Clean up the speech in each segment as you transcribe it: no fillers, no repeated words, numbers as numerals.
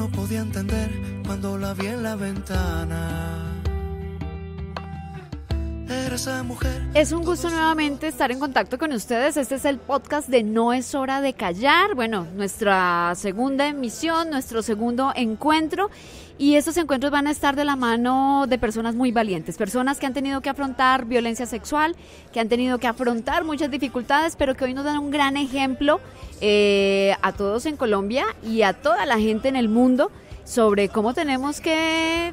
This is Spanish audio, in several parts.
no podía entender cuando la vi en la ventana. Era esa mujer. Es un gusto nuevamente estar en contacto con ustedes. Este es el podcast de No es hora de callar. Bueno, nuestra segunda emisión, nuestro segundo encuentro. Y estos encuentros van a estar de la mano de personas muy valientes, personas que han tenido que afrontar violencia sexual, que han tenido que afrontar muchas dificultades, pero que hoy nos dan un gran ejemplo a todos en Colombia y a toda la gente en el mundo sobre cómo tenemos que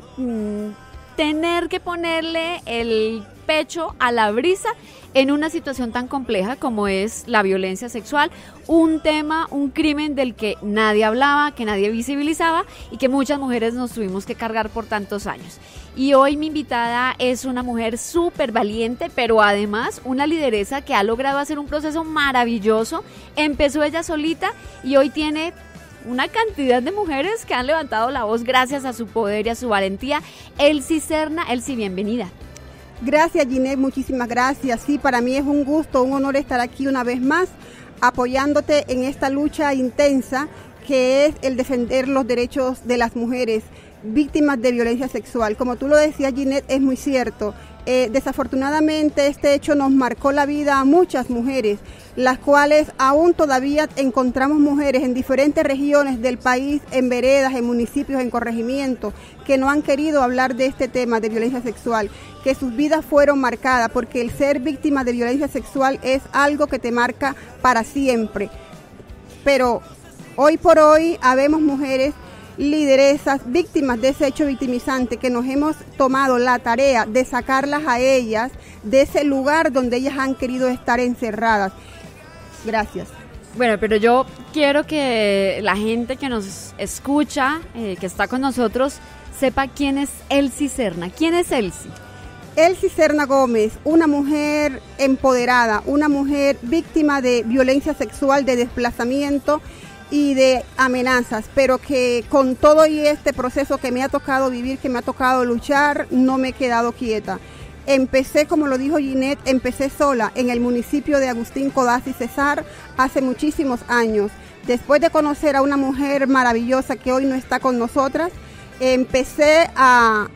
ponerle el pecho a la brisa en una situación tan compleja como es la violencia sexual, un tema, un crimen del que nadie hablaba, que nadie visibilizaba y que muchas mujeres nos tuvimos que cargar por tantos años. Y hoy mi invitada es una mujer súper valiente, pero además una lideresa que ha logrado hacer un proceso maravilloso. Empezó ella solita y hoy tiene una cantidad de mujeres que han levantado la voz gracias a su poder y a su valentía. Elsie Serna. Elsie, bienvenida. Gracias, Ginette, muchísimas gracias. Sí, para mí es un gusto, un honor estar aquí una vez más apoyándote en esta lucha intensa que es el defender los derechos de las mujeres víctimas de violencia sexual. Como tú lo decías, Ginette, es muy cierto. Desafortunadamente este hecho nos marcó la vida a muchas mujeres, las cuales aún todavía encontramos mujeres en diferentes regiones del país, en veredas, en municipios, en corregimientos, que no han querido hablar de este tema de violencia sexual, que sus vidas fueron marcadas, porque el ser víctima de violencia sexual es algo que te marca para siempre. Pero hoy por hoy habemos mujeres lideresas, víctimas de ese hecho victimizante, que nos hemos tomado la tarea de sacarlas a ellas de ese lugar donde ellas han querido estar encerradas. Gracias. Bueno, pero yo quiero que la gente que nos escucha, que está con nosotros, sepa quién es Elsie Serna. ¿Quién es Elsie? Elsie Serna Gómez, una mujer empoderada, una mujer víctima de violencia sexual, de desplazamiento y de amenazas, pero que con todo y este proceso que me ha tocado vivir, que me ha tocado luchar, no me he quedado quieta. Empecé, como lo dijo Ginette, empecé sola en el municipio de Agustín Codazzi Cesar hace muchísimos años. Después de conocer a una mujer maravillosa que hoy no está con nosotras, empecé a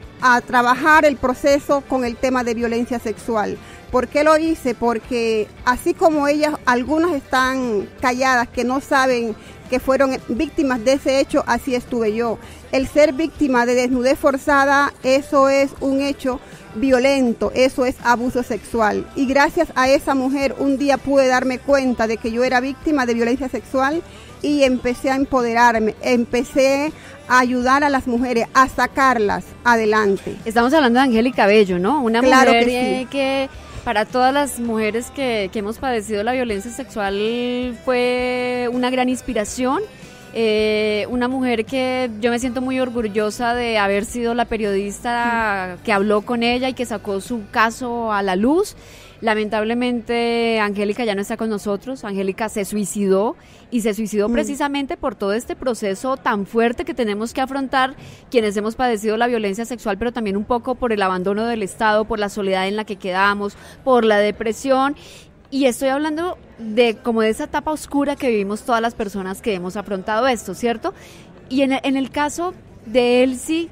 trabajar el proceso con el tema de violencia sexual. ¿Por qué lo hice? Porque así como ellas, algunas están calladas, que no saben que fueron víctimas de ese hecho, así estuve yo. El ser víctima de desnudez forzada, eso es un hecho violento, eso es abuso sexual. Y gracias a esa mujer un día pude darme cuenta de que yo era víctima de violencia sexual y empecé a empoderarme, empecé a ayudar a las mujeres, a sacarlas adelante. Estamos hablando de Angélica Bello, ¿no? Una claro mujer que sí. Que para todas las mujeres que hemos padecido la violencia sexual fue una gran inspiración. Una mujer que yo me siento muy orgullosa de haber sido la periodista que habló con ella y que sacó su caso a la luz. Lamentablemente Angélica ya no está con nosotros. Angélica se suicidó y se suicidó precisamente por todo este proceso tan fuerte que tenemos que afrontar quienes hemos padecido la violencia sexual, pero también un poco por el abandono del Estado, por la soledad en la que quedamos, por la depresión. Y estoy hablando de como de esa etapa oscura que vivimos todas las personas que hemos afrontado esto, ¿cierto? Y en el caso de Elsie,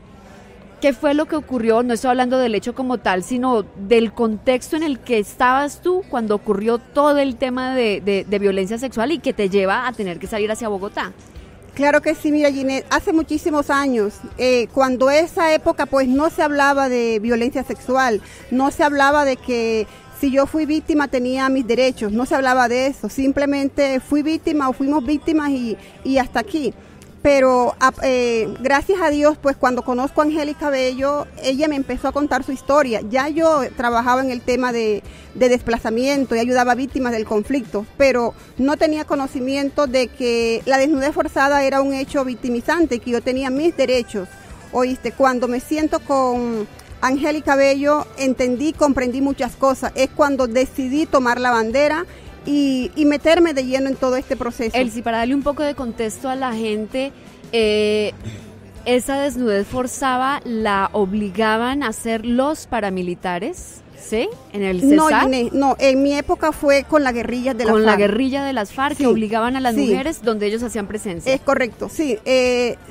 ¿qué fue lo que ocurrió? No estoy hablando del hecho como tal, sino del contexto en el que estabas tú cuando ocurrió todo el tema de violencia sexual y que te lleva a tener que salir hacia Bogotá. Claro que sí, mira, Ginette, hace muchísimos años, cuando esa época pues no se hablaba de violencia sexual, no se hablaba de que si yo fui víctima tenía mis derechos, no se hablaba de eso, simplemente fui víctima o fuimos víctimas y hasta aquí. Pero gracias a Dios, pues cuando conozco a Angélica Bello, ella me empezó a contar su historia. Ya yo trabajaba en el tema de desplazamiento y ayudaba a víctimas del conflicto, pero no tenía conocimiento de que la desnudez forzada era un hecho victimizante y que yo tenía mis derechos. Oíste, cuando me siento con Angélica Bello, entendí, comprendí muchas cosas. Es cuando decidí tomar la bandera y meterme de lleno en todo este proceso. Elsie, para darle un poco de contexto a la gente, esa desnudez forzada la obligaban a hacer los paramilitares, ¿Sí? ¿En el Cesar? No, Inés, no, en mi época fue con la guerrilla de la FARC. Con la guerrilla de las FARC, Sí, que obligaban a las sí. mujeres donde ellos hacían presencia. Es correcto, sí.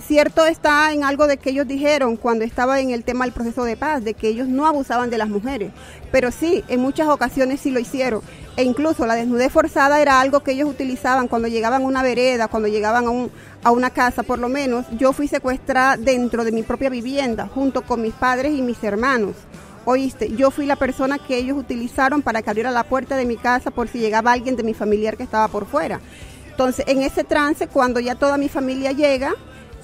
Cierto está en algo de que ellos dijeron cuando estaba en el tema del proceso de paz, de que ellos no abusaban de las mujeres. Pero sí, en muchas ocasiones sí lo hicieron. E incluso la desnudez forzada era algo que ellos utilizaban cuando llegaban a una vereda, cuando llegaban a una casa. Por lo menos yo fui secuestrada dentro de mi propia vivienda, junto con mis padres y mis hermanos. Oíste, yo fui la persona que ellos utilizaron para que abriera la puerta de mi casa por si llegaba alguien de mi familiar que estaba por fuera. Entonces, en ese trance, cuando ya toda mi familia llega,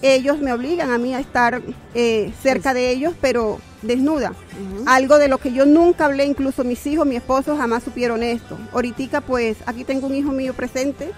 ellos me obligan a mí a estar cerca de ellos, pero desnuda. Algo de lo que yo nunca hablé, incluso mis hijos, mi esposo, jamás supieron esto. Ahorita, pues, aquí tengo un hijo mío presente,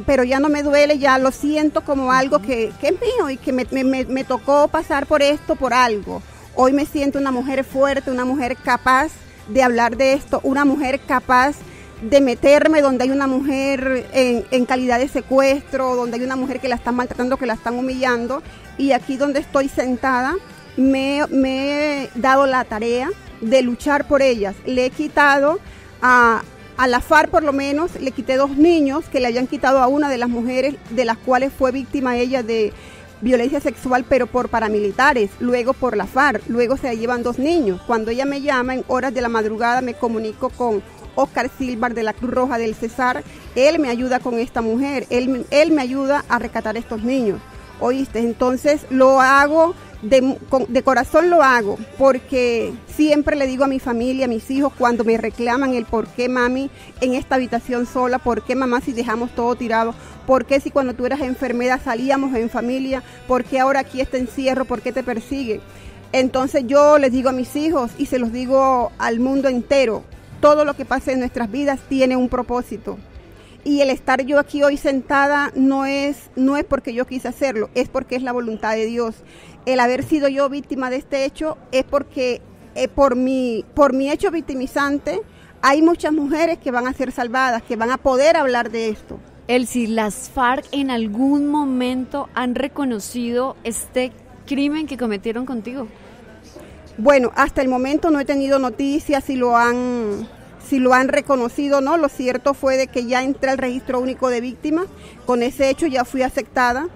pero ya no me duele, ya lo siento como algo que es mío y que me tocó pasar por esto por algo. Hoy me siento una mujer fuerte, una mujer capaz de hablar de esto, una mujer capaz de meterme donde hay una mujer en calidad de secuestro, donde hay una mujer que la están maltratando, que la están humillando. Y aquí donde estoy sentada, me he dado la tarea de luchar por ellas. Le he quitado a la FARC, por lo menos, le quité 2 niños que le habían quitado a una de las mujeres de las cuales fue víctima ella de violencia sexual, pero por paramilitares, luego por la FARC, luego se llevan 2 niños. Cuando ella me llama en horas de la madrugada, me comunico con Oscar Silva de la Cruz Roja del Cesar. Él me ayuda con esta mujer, él me ayuda a rescatar a estos niños. ¿Oíste? Entonces lo hago, de corazón lo hago, porque siempre le digo a mi familia, a mis hijos, cuando me reclaman el por qué mami en esta habitación sola, por qué mamá si dejamos todo tirado, por qué si cuando tú eras enfermera salíamos en familia, por qué ahora aquí este encierro, por qué te persiguen. Entonces yo les digo a mis hijos y se los digo al mundo entero, todo lo que pasa en nuestras vidas tiene un propósito. Y el estar yo aquí hoy sentada no es porque yo quise hacerlo, es porque es la voluntad de Dios. El haber sido yo víctima de este hecho es porque por mi hecho victimizante hay muchas mujeres que van a ser salvadas, que van a poder hablar de esto. Elsie, ¿las FARC en algún momento han reconocido este crimen que cometieron contigo? Bueno, hasta el momento no he tenido noticias si lo han reconocido o no. Lo cierto fue de que ya entré al registro único de víctimas. Con ese hecho ya fui aceptada.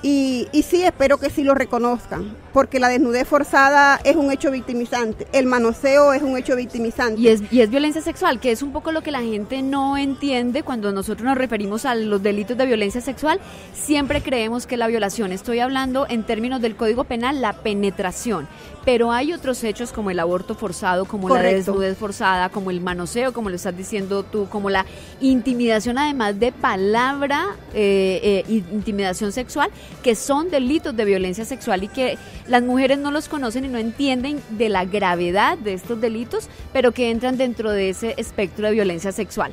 Y sí, espero que sí lo reconozcan, porque la desnudez forzada es un hecho victimizante, el manoseo es un hecho victimizante. Y es violencia sexual, que es un poco lo que la gente no entiende cuando nosotros nos referimos a los delitos de violencia sexual. Siempre creemos que la violación, estoy hablando en términos del Código Penal, la penetración. Pero hay otros hechos como el aborto forzado, como la desnudez forzada, como el manoseo, como lo estás diciendo tú, como la intimidación, además de palabra, intimidación sexual, que son delitos de violencia sexual y que las mujeres no los conocen y no entienden de la gravedad de estos delitos, pero que entran dentro de ese espectro de violencia sexual.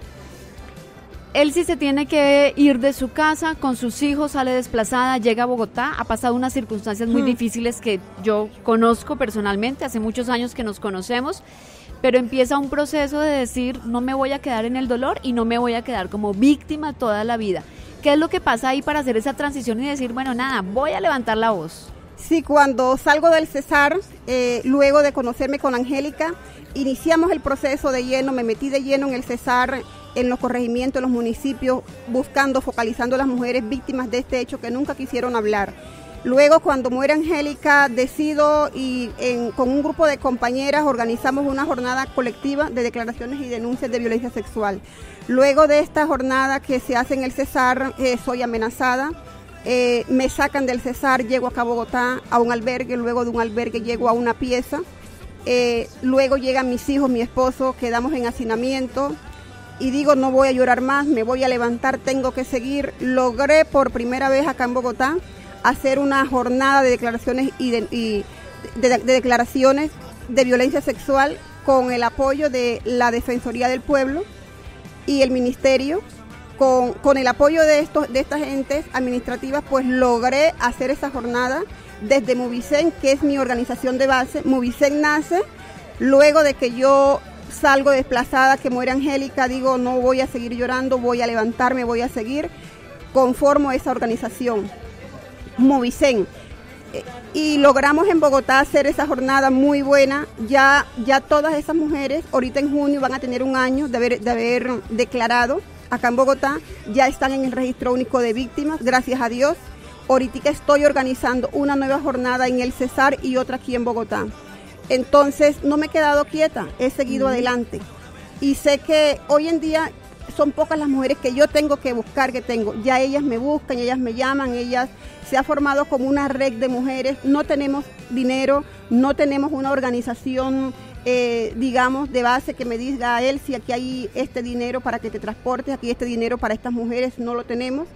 Elsie se tiene que ir de su casa con sus hijos, sale desplazada, llega a Bogotá, ha pasado unas circunstancias muy difíciles que yo conozco personalmente, hace muchos años que nos conocemos, pero empieza un proceso de decir, no me voy a quedar en el dolor y no me voy a quedar como víctima toda la vida. ¿Qué es lo que pasa ahí para hacer esa transición y decir, bueno, nada, voy a levantar la voz? Sí, cuando salgo del Cesar, luego de conocerme con Angélica, iniciamos el proceso de lleno, me metí de lleno en el Cesar, en los corregimientos, en los municipios, focalizando a las mujeres víctimas de este hecho que nunca quisieron hablar. Luego, cuando muere Angélica, decido y con un grupo de compañeras organizamos una jornada colectiva de declaraciones y denuncias de violencia sexual. Luego de esta jornada que se hace en el Cesar, soy amenazada. Me sacan del Cesar, llego acá a Bogotá a un albergue, luego de un albergue llego a una pieza, luego llegan mis hijos, mi esposo, quedamos en hacinamiento y digo no voy a llorar más, me voy a levantar, tengo que seguir. Logré por primera vez acá en Bogotá hacer una jornada de declaraciones de declaraciones de violencia sexual con el apoyo de la Defensoría del Pueblo y el Ministerio. Con el apoyo de estas entes administrativas, pues logré hacer esa jornada desde Movicen, que es mi organización de base. Movicen nace luego de que yo salgo desplazada, que muere Angélica, digo no voy a seguir llorando, voy a levantarme, voy a seguir, conformo esa organización, Movicen. y logramos en Bogotá hacer esa jornada muy buena. Ya todas esas mujeres, ahorita en junio van a tener un año de haber declarado acá en Bogotá, ya están en el registro único de víctimas, gracias a Dios. Ahorita estoy organizando una nueva jornada en el Cesar y otra aquí en Bogotá. Entonces no me he quedado quieta, he seguido adelante. Y sé que hoy en día son pocas las mujeres que yo tengo que buscar, ya ellas me buscan, ellas me llaman, se ha formado como una red de mujeres. No tenemos dinero, no tenemos una organización, digamos, de base que me diga a él si aquí hay este dinero para que te transportes, aquí hay este dinero para estas mujeres, no lo tenemos.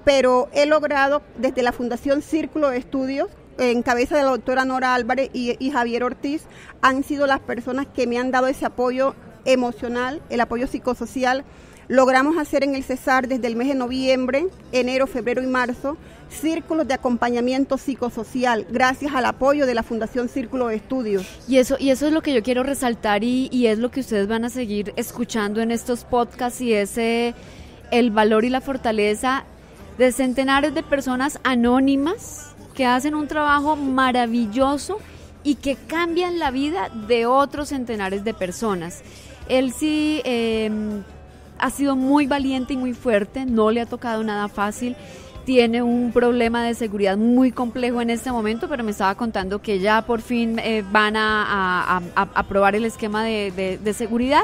Pero he logrado desde la Fundación Círculo de Estudios, en cabeza de la doctora Nora Álvarez y Javier Ortiz, han sido las personas que me han dado ese apoyo emocional, el apoyo psicosocial. Logramos hacer en el Cesar desde el mes de noviembre, enero, febrero y marzo, círculos de acompañamiento psicosocial, gracias al apoyo de la Fundación Círculo de Estudios. Y eso es lo que yo quiero resaltar y es lo que ustedes van a seguir escuchando en estos podcasts, y es el valor y la fortaleza de centenares de personas anónimas que hacen un trabajo maravilloso y que cambian la vida de otros centenares de personas. Él sí ha sido muy valiente y muy fuerte, no le ha tocado nada fácil, tiene un problema de seguridad muy complejo en este momento, pero me estaba contando que ya por fin van a aprobar el esquema de seguridad.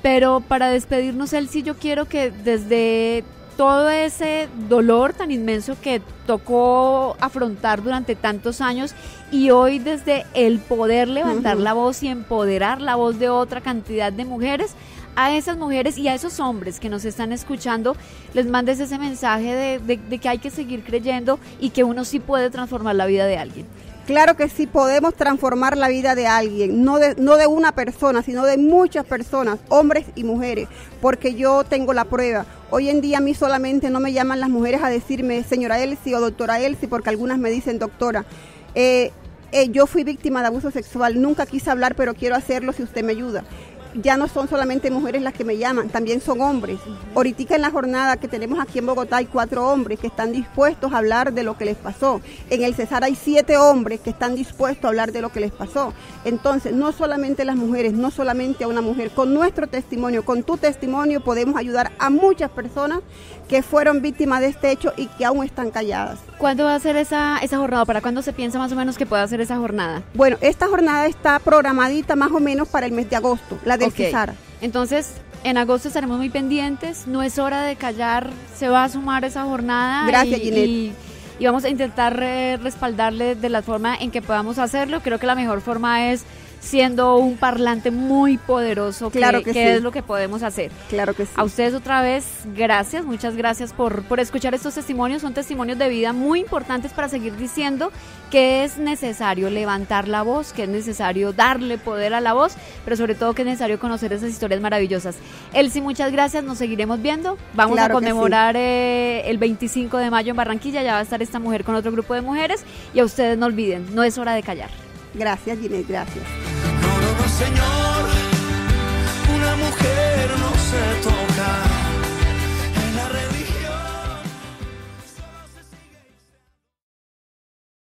Pero para despedirnos, Elsie, yo quiero que desde todo ese dolor tan inmenso que tocó afrontar durante tantos años, y hoy desde el poder levantar la voz y empoderar la voz de otra cantidad de mujeres, a esas mujeres y a esos hombres que nos están escuchando, les mandes ese mensaje de que hay que seguir creyendo y que uno sí puede transformar la vida de alguien. Claro que sí podemos transformar la vida de alguien, no de una persona, sino de muchas personas, hombres y mujeres, porque yo tengo la prueba. Hoy en día a mí solamente no me llaman las mujeres a decirme señora Elsie o doctora Elsie, porque algunas me dicen doctora. Yo fui víctima de abuso sexual, nunca quise hablar, pero quiero hacerlo si usted me ayuda. Ya no son solamente mujeres las que me llaman, también son hombres. Ahorita en la jornada que tenemos aquí en Bogotá hay 4 hombres que están dispuestos a hablar de lo que les pasó. En el Cesar hay 7 hombres que están dispuestos a hablar de lo que les pasó. Entonces, no solamente las mujeres, no solamente a una mujer. Con nuestro testimonio, con tu testimonio, podemos ayudar a muchas personas que fueron víctimas de este hecho y que aún están calladas. ¿Cuándo va a ser esa jornada? ¿Para cuándo se piensa más o menos que pueda hacer esa jornada? Bueno, esta jornada está programadita más o menos para el mes de agosto, la del Cesar. Entonces, en agosto estaremos muy pendientes, no es hora de callar, se va a sumar esa jornada. Gracias, Ginette. Y vamos a intentar respaldarle de la forma en que podamos hacerlo. Creo que la mejor forma es siendo un parlante muy poderoso, claro que sí, es lo que podemos hacer. Claro que sí. A ustedes otra vez, gracias, muchas gracias por escuchar estos testimonios. Son testimonios de vida muy importantes para seguir diciendo que es necesario levantar la voz, que es necesario darle poder a la voz, pero sobre todo que es necesario conocer esas historias maravillosas. Elsie, muchas gracias, nos seguiremos viendo. Vamos a conmemorar el 25 de mayo en Barranquilla, ya va a estar esta mujer con otro grupo de mujeres, y a ustedes no olviden, no es hora de callar. Gracias, Ginette, gracias. No, señor, una mujer no se toca.